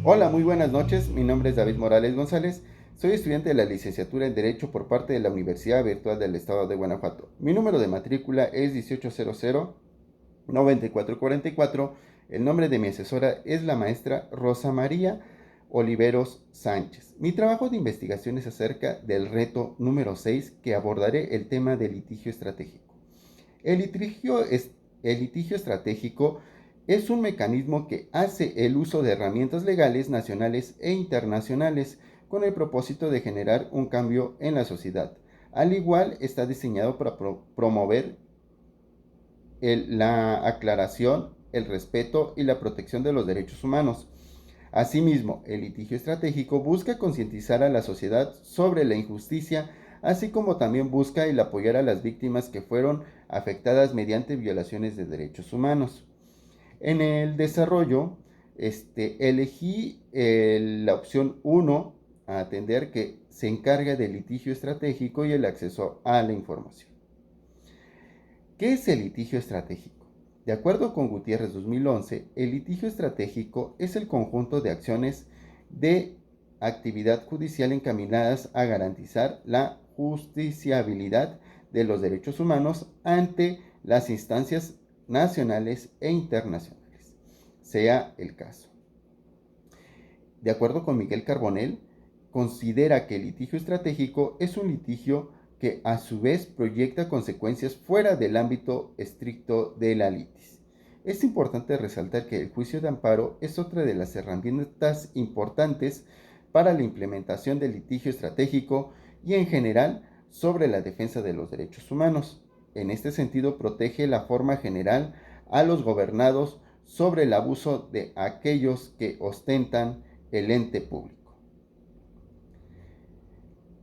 Hola, muy buenas noches. Mi nombre es David Morales González. Soy estudiante de la licenciatura en Derecho por parte de la Universidad Virtual del Estado de Guanajuato. Mi número de matrícula es 1800-9444. El nombre de mi asesora es la maestra Rosa María Oliveros Sánchez. Mi trabajo de investigación es acerca del reto número 6 que abordaré el tema del litigio estratégico. El litigio, el litigio estratégico es un mecanismo que hace el uso de herramientas legales nacionales e internacionales con el propósito de generar un cambio en la sociedad. Al igual, está diseñado para promover la aclaración, el respeto y la protección de los derechos humanos. Asimismo, el litigio estratégico busca concientizar a la sociedad sobre la injusticia, así como también busca el apoyar a las víctimas que fueron afectadas mediante violaciones de derechos humanos. En el desarrollo, elegí la opción 1 a atender, que se encarga del litigio estratégico y el acceso a la información. ¿Qué es el litigio estratégico? De acuerdo con Gutiérrez 2011, el litigio estratégico es el conjunto de acciones de actividad judicial encaminadas a garantizar la justiciabilidad de los derechos humanos ante las instancias nacionales e internacionales, sea el caso. De acuerdo con Miguel Carbonell, considera que el litigio estratégico es un litigio que a su vez proyecta consecuencias fuera del ámbito estricto de la litis. Es importante resaltar que el juicio de amparo es otra de las herramientas importantes para la implementación del litigio estratégico y en general sobre la defensa de los derechos humanos. En este sentido, protege la forma general a los gobernados sobre el abuso de aquellos que ostentan el ente público.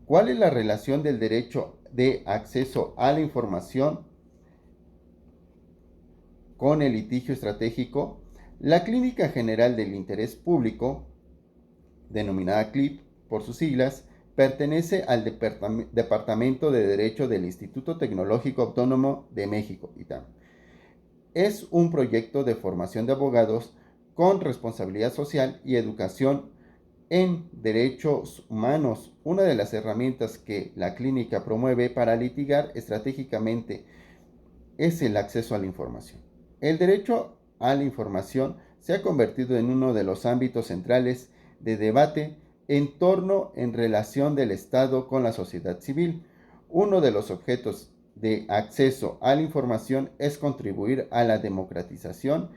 ¿Cuál es la relación del derecho de acceso a la información con el litigio estratégico? La Clínica General del Interés Público, denominada CLIP por sus siglas, pertenece al Departamento de Derecho del Instituto Tecnológico Autónomo de México, ITAM. Es un proyecto de formación de abogados con responsabilidad social y educación en derechos humanos, una de las herramientas que la clínica promueve para litigar estratégicamente es el acceso a la información. El derecho a la información se ha convertido en uno de los ámbitos centrales de debate en relación del Estado con la sociedad civil. Uno de los objetos de acceso a la información es contribuir a la democratización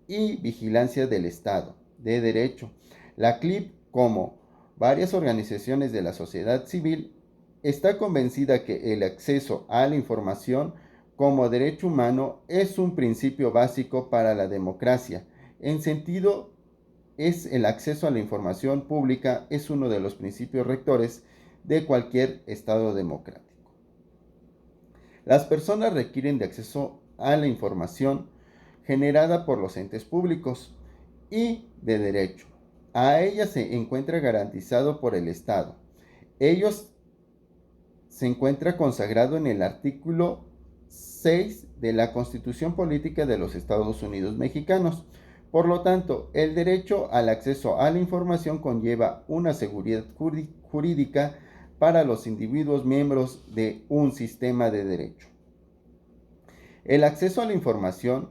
y vigilancia del Estado de Derecho. La CLIP, como varias organizaciones de la sociedad civil, está convencida que el acceso a la información como derecho humano es un principio básico para la democracia. En sentido, es el acceso a la información pública es uno de los principios rectores de cualquier Estado democrático. Las personas requieren de acceso a la información generada por los entes públicos y de derecho. A ella se encuentra garantizado por el Estado. Ellos se encuentra consagrado en el artículo 6 de la Constitución Política de los Estados Unidos Mexicanos. Por lo tanto, el derecho al acceso a la información conlleva una seguridad jurídica para los individuos miembros de un sistema de derecho. El acceso a la información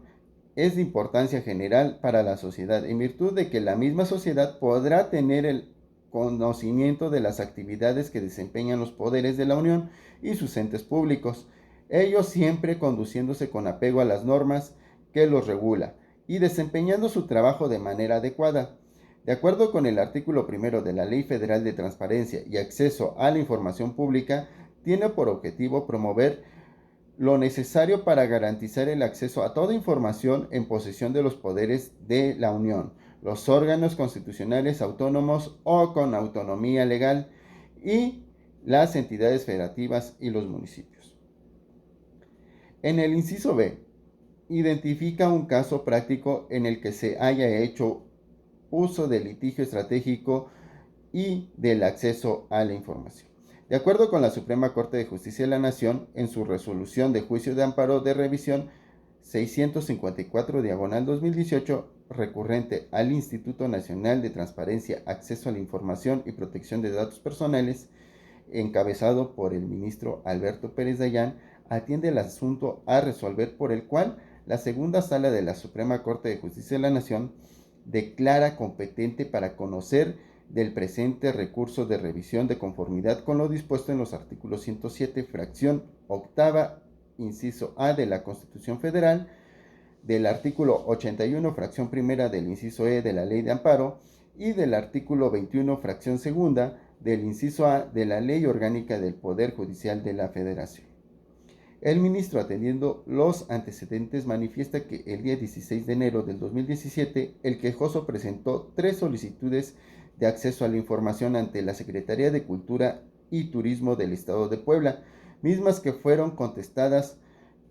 es de importancia general para la sociedad, en virtud de que la misma sociedad podrá tener el conocimiento de las actividades que desempeñan los poderes de la Unión y sus entes públicos, ellos siempre conduciéndose con apego a las normas que los regula y desempeñando su trabajo de manera adecuada. De acuerdo con el artículo 1 de la Ley Federal de Transparencia y Acceso a la Información Pública, tiene por objetivo promover lo necesario para garantizar el acceso a toda información en posesión de los poderes de la Unión, los órganos constitucionales autónomos o con autonomía legal y las entidades federativas y los municipios. En el inciso B, identifica un caso práctico en el que se haya hecho uso del litigio estratégico y del acceso a la información. De acuerdo con la Suprema Corte de Justicia de la Nación, en su resolución de juicio de amparo de revisión 654/2018, recurrente al Instituto Nacional de Transparencia, Acceso a la Información y Protección de Datos Personales, encabezado por el ministro Alberto Pérez Dayán, atiende el asunto a resolver, por el cual la segunda sala de la Suprema Corte de Justicia de la Nación declara competente para conocer del presente recurso de revisión de conformidad con lo dispuesto en los artículos 107, fracción octava, inciso A de la Constitución Federal, del artículo 81, fracción primera del inciso E de la Ley de Amparo y del artículo 21, fracción segunda del inciso A de la Ley Orgánica del Poder Judicial de la Federación. El ministro, atendiendo los antecedentes, manifiesta que el día 16 de enero del 2017 el quejoso presentó 3 solicitudes de acceso a la información ante la Secretaría de Cultura y Turismo del Estado de Puebla, mismas que fueron contestadas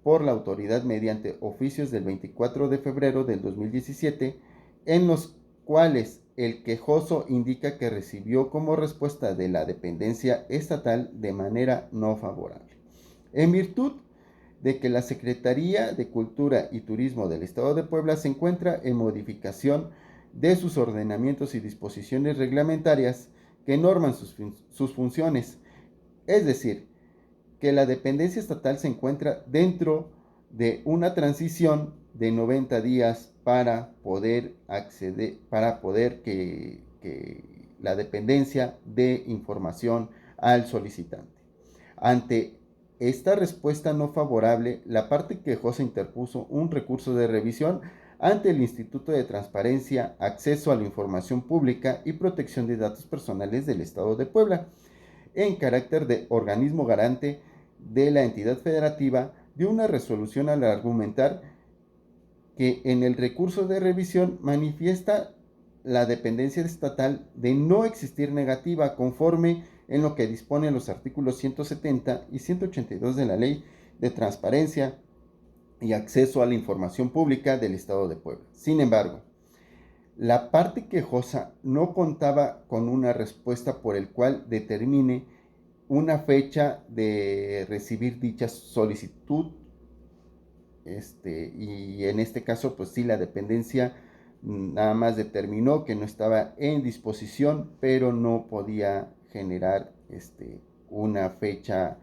por la autoridad mediante oficios del 24 de febrero del 2017, en los cuales el quejoso indica que recibió como respuesta de la dependencia estatal de manera no favorable. En virtud de que la Secretaría de Cultura y Turismo del Estado de Puebla se encuentra en modificación de sus ordenamientos y disposiciones reglamentarias que norman sus funciones, es decir, que la dependencia estatal se encuentra dentro de una transición de 90 días para poder acceder, para poder que la dependencia dé información al solicitante. Ante esta respuesta no favorable, la parte quejosa interpuso un recurso de revisión ante el Instituto de Transparencia, Acceso a la Información Pública y Protección de Datos Personales del Estado de Puebla, en carácter de organismo garante de la entidad federativa, dio una resolución al argumentar que en el recurso de revisión manifiesta la dependencia estatal de no existir negativa conforme en lo que disponen los artículos 170 y 182 de la Ley de Transparencia y Acceso a la Información Pública del Estado de Puebla. Sin embargo, la parte quejosa no contaba con una respuesta por el cual determine una fecha de recibir dicha solicitud, y en este caso pues sí, la dependencia nada más determinó que no estaba en disposición, pero no podía generar una fecha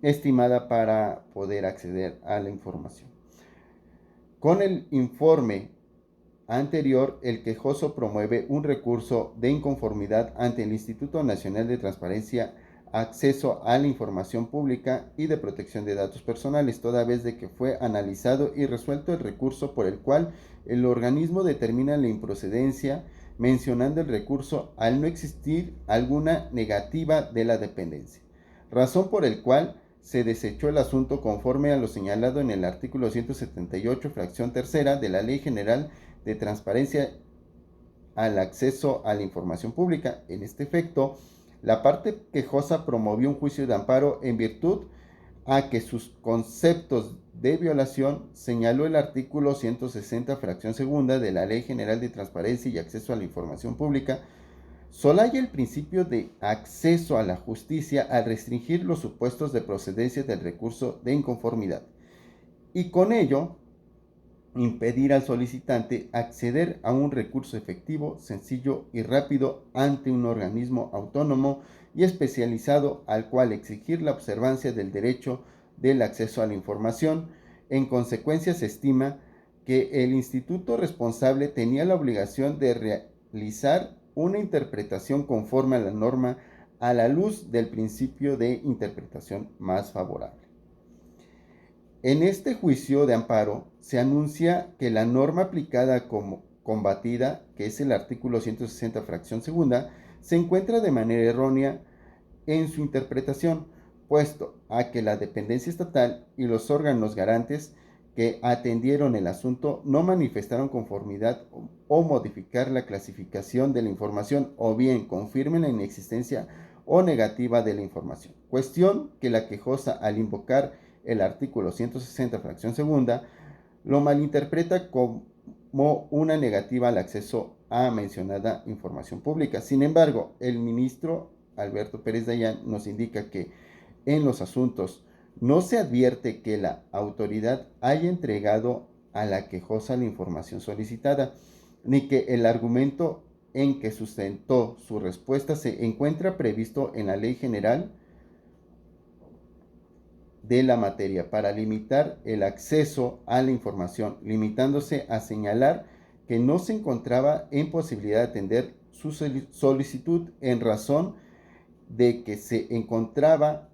estimada para poder acceder a la información. Con el informe anterior, el quejoso promueve un recurso de inconformidad ante el Instituto Nacional de Transparencia, Acceso a la Información Pública y de Protección de Datos Personales, toda vez de que fue analizado y resuelto el recurso por el cual el organismo determina la improcedencia, mencionando el recurso al no existir alguna negativa de la dependencia, razón por el cual se desechó el asunto conforme a lo señalado en el artículo 178, fracción tercera de la Ley General de Transparencia al Acceso a la Información Pública. En este efecto, la parte quejosa promovió un juicio de amparo en virtud a que sus conceptos de violación señaló el artículo 160, fracción segunda de la Ley General de Transparencia y Acceso a la Información Pública, solaya el principio de acceso a la justicia al restringir los supuestos de procedencia del recurso de inconformidad y con ello impedir al solicitante acceder a un recurso efectivo, sencillo y rápido ante un organismo autónomo y especializado al cual exigir la observancia del derecho del acceso a la información. En consecuencia, se estima que el instituto responsable tenía la obligación de realizar una interpretación conforme a la norma a la luz del principio de interpretación más favorable. En este juicio de amparo se anuncia que la norma aplicada como combatida, que es el artículo 160, fracción segunda, se encuentra de manera errónea en su interpretación, puesto a que la dependencia estatal y los órganos garantes que atendieron el asunto no manifestaron conformidad o modificar la clasificación de la información, o bien confirmen la inexistencia o negativa de la información. Cuestión que la quejosa, al invocar el artículo 160, fracción segunda, lo malinterpreta como una negativa al acceso a mencionada información pública. Sin embargo, el ministro Alberto Pérez Dayán nos indica que en los asuntos no se advierte que la autoridad haya entregado a la quejosa la información solicitada, ni que el argumento en que sustentó su respuesta se encuentra previsto en la Ley General de la materia para limitar el acceso a la información, limitándose a señalar que no se encontraba en posibilidad de atender su solicitud en razón de que se encontraba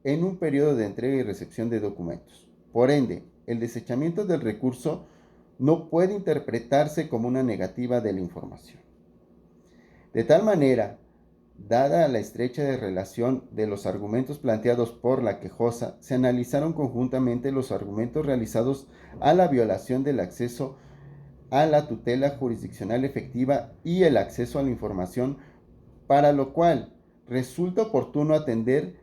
en un periodo de entrega y recepción de documentos. Por ende, el desechamiento del recurso no puede interpretarse como una negativa de la información. De tal manera, dada la estrecha relación de los argumentos planteados por la quejosa, se analizaron conjuntamente los argumentos realizados a la violación del acceso a la tutela jurisdiccional efectiva y el acceso a la información, para lo cual resulta oportuno atender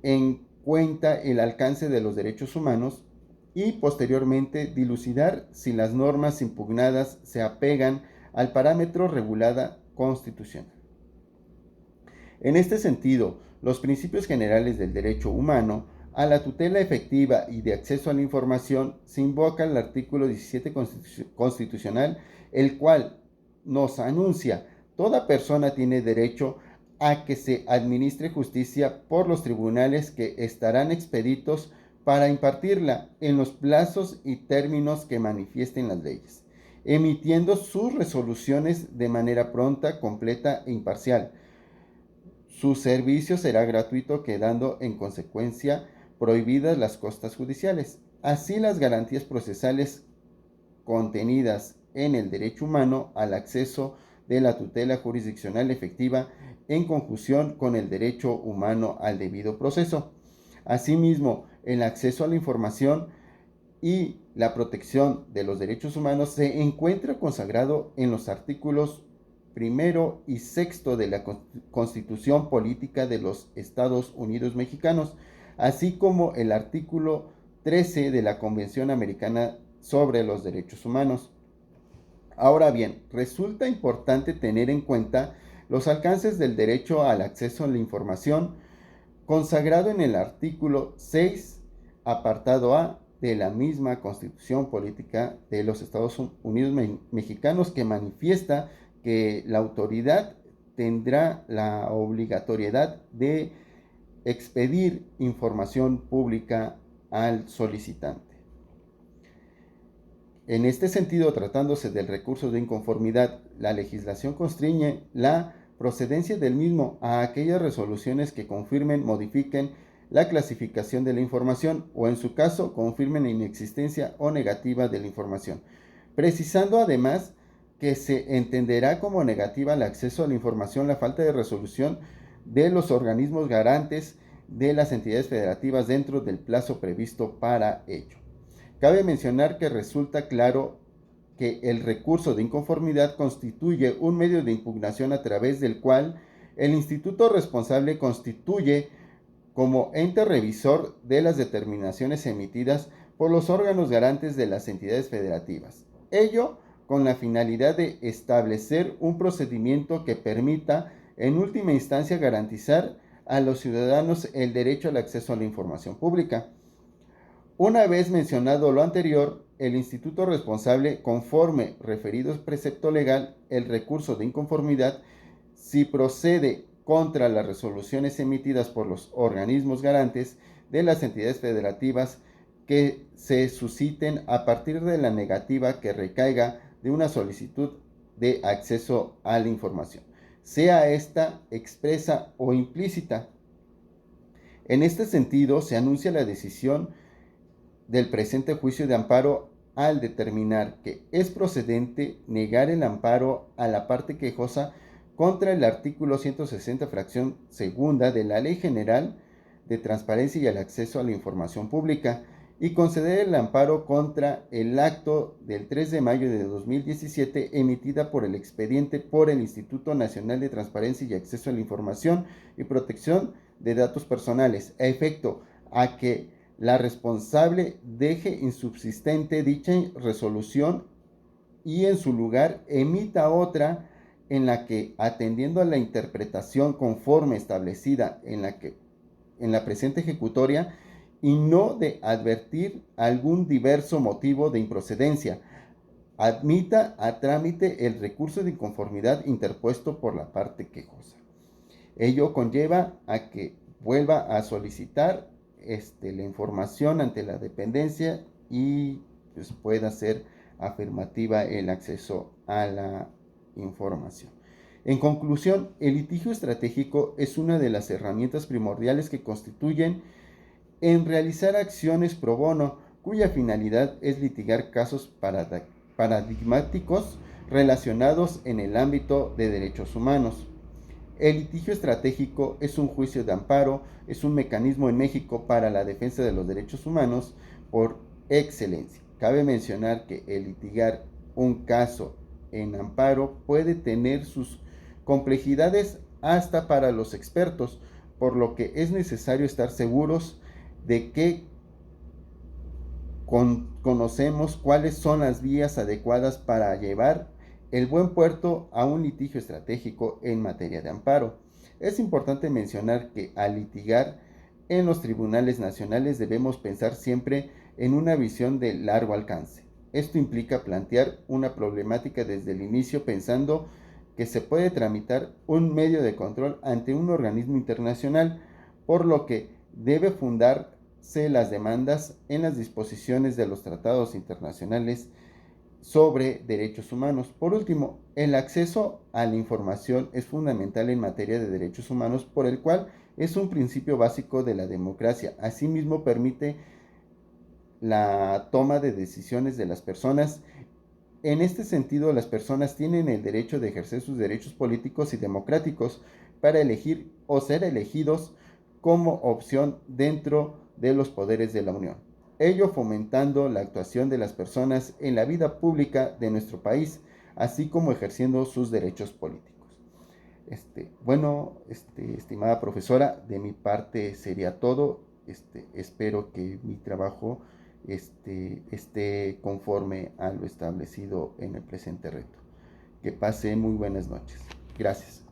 en cuenta el alcance de los derechos humanos y posteriormente dilucidar si las normas impugnadas se apegan al parámetro regulada constitucional. En este sentido, los principios generales del derecho humano a la tutela efectiva y de acceso a la información se invoca el artículo 17 constitucional, el cual nos anuncia: toda persona tiene derecho a que se administre justicia por los tribunales que estarán expeditos para impartirla en los plazos y términos que manifiesten las leyes, emitiendo sus resoluciones de manera pronta, completa e imparcial. Su servicio será gratuito, quedando en consecuencia prohibidas las costas judiciales. Así, las garantías procesales contenidas en el derecho humano al acceso de la tutela jurisdiccional efectiva en conjunción con el derecho humano al debido proceso. Asimismo, el acceso a la información y la protección de los derechos humanos se encuentra consagrado en los artículos primero y sexto de la Constitución Política de los Estados Unidos Mexicanos, así como el artículo 13 de la Convención Americana sobre los Derechos Humanos. Ahora bien, resulta importante tener en cuenta los alcances del derecho al acceso a la información, consagrado en el artículo 6, apartado A de la misma Constitución Política de los Estados Unidos Mexicanos, que manifiesta que la autoridad tendrá la obligatoriedad de expedir información pública al solicitante. En este sentido, tratándose del recurso de inconformidad, la legislación constriñe la procedencia del mismo a aquellas resoluciones que confirmen, modifiquen la clasificación de la información o, en su caso, confirmen la inexistencia o negativa de la información, precisando además que se entenderá como negativa el acceso a la información la falta de resolución de los organismos garantes de las entidades federativas dentro del plazo previsto para ello. Cabe mencionar que resulta claro que el recurso de inconformidad constituye un medio de impugnación a través del cual el instituto responsable constituye como ente revisor de las determinaciones emitidas por los órganos garantes de las entidades federativas. Ello con la finalidad de establecer un procedimiento que permita, en última instancia, garantizar a los ciudadanos el derecho al acceso a la información pública. Una vez mencionado lo anterior, el instituto responsable, conforme referido precepto legal, el recurso de inconformidad, si procede contra las resoluciones emitidas por los organismos garantes de las entidades federativas que se susciten a partir de la negativa que recaiga de una solicitud de acceso a la información, sea esta expresa o implícita. En este sentido, se anuncia la decisión del presente juicio de amparo al determinar que es procedente negar el amparo a la parte quejosa contra el artículo 160, fracción segunda de la Ley General de Transparencia y el Acceso a la Información Pública, y conceder el amparo contra el acto del 3 de mayo de 2017 emitida por el expediente por el Instituto Nacional de Transparencia y Acceso a la Información y Protección de Datos Personales, a efecto a que la responsable deje insubsistente dicha resolución y en su lugar emita otra en la que, atendiendo a la interpretación conforme establecida en la presente ejecutoria, y no de advertir algún diverso motivo de improcedencia, admita a trámite el recurso de inconformidad interpuesto por la parte quejosa. Ello conlleva a que vuelva a solicitar la información ante la dependencia y pues, pueda ser afirmativa el acceso a la información. En conclusión, el litigio estratégico es una de las herramientas primordiales que constituyen en realizar acciones pro bono, cuya finalidad es litigar casos paradigmáticos relacionados en el ámbito de derechos humanos. El litigio estratégico es un juicio de amparo, es un mecanismo en México para la defensa de los derechos humanos por excelencia. Cabe mencionar que el litigar un caso en amparo puede tener sus complejidades hasta para los expertos, por lo que es necesario estar seguros de que conocemos cuáles son las vías adecuadas para llevar el buen puerto a un litigio estratégico en materia de amparo. Es importante mencionar que al litigar en los tribunales nacionales debemos pensar siempre en una visión de largo alcance. Esto implica plantear una problemática desde el inicio pensando que se puede tramitar un medio de control ante un organismo internacional, por lo que debe fundarse las demandas en las disposiciones de los tratados internacionales sobre derechos humanos. Por último, el acceso a la información es fundamental en materia de derechos humanos, por el cual es un principio básico de la democracia. Asimismo, permite la toma de decisiones de las personas. En este sentido, las personas tienen el derecho de ejercer sus derechos políticos y democráticos para elegir o ser elegidos como opción dentro de los poderes de la Unión, ello fomentando la actuación de las personas en la vida pública de nuestro país, así como ejerciendo sus derechos políticos. Estimada profesora, de mi parte sería todo. Espero que mi trabajo esté conforme a lo establecido en el presente reto. Que pase muy buenas noches. Gracias.